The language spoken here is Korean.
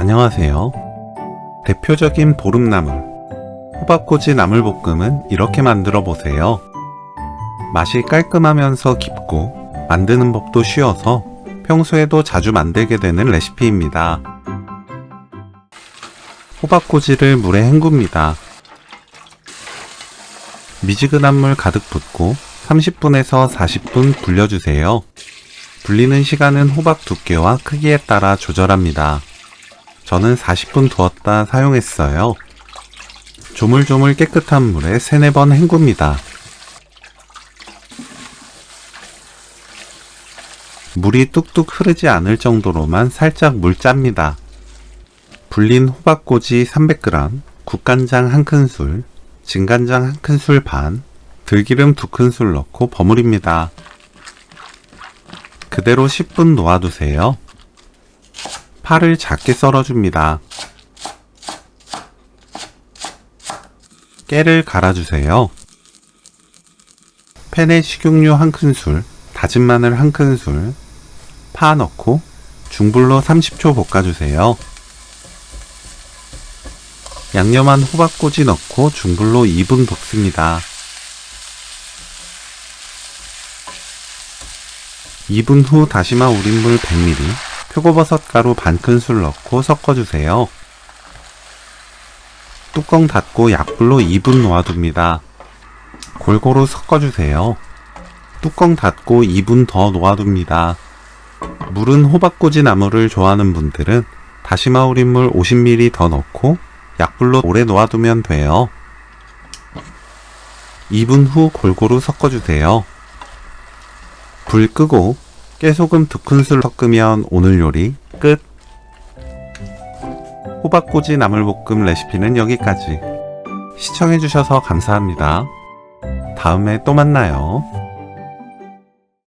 안녕하세요. 대표적인 보름나물, 호박꼬지 나물볶음은 이렇게 만들어 보세요. 맛이 깔끔하면서 깊고 만드는 법도 쉬워서 평소에도 자주 만들게 되는 레시피입니다. 호박꼬지를 물에 헹굽니다. 미지근한 물 가득 붓고 30분에서 40분 불려주세요. 불리는 시간은 호박 두께와 크기에 따라 조절합니다. 저는 40분 두었다 사용했어요. 조물조물 깨끗한 물에 3-4번 헹굽니다. 물이 뚝뚝 흐르지 않을 정도로만 살짝 물 짭니다. 불린 호박꼬지 300g, 국간장 1큰술, 진간장 1큰술 반, 들기름 2큰술 넣고 버무립니다. 그대로 10분 놓아두세요. 파를 작게 썰어줍니다. 깨를 갈아주세요. 팬에 식용유 1큰술, 다진 마늘 1큰술, 파 넣고 중불로 30초 볶아주세요. 양념한 호박꼬지 넣고 중불로 2분 볶습니다. 2분 후 다시마 우린물 100ml, 표고버섯 가루 반큰술 넣고 섞어주세요. 뚜껑 닫고 약불로 2분 놓아둡니다. 골고루 섞어주세요. 뚜껑 닫고 2분 더 놓아둡니다. 물은 호박꼬지 나물을 좋아하는 분들은 다시마 우린물 50ml 더 넣고 약불로 오래 놓아두면 돼요. 2분 후 골고루 섞어주세요. 불 끄고 깨소금 2큰술 섞으면 오늘 요리 끝! 호박꼬지 나물볶음 레시피는 여기까지. 시청해주셔서 감사합니다. 다음에 또 만나요.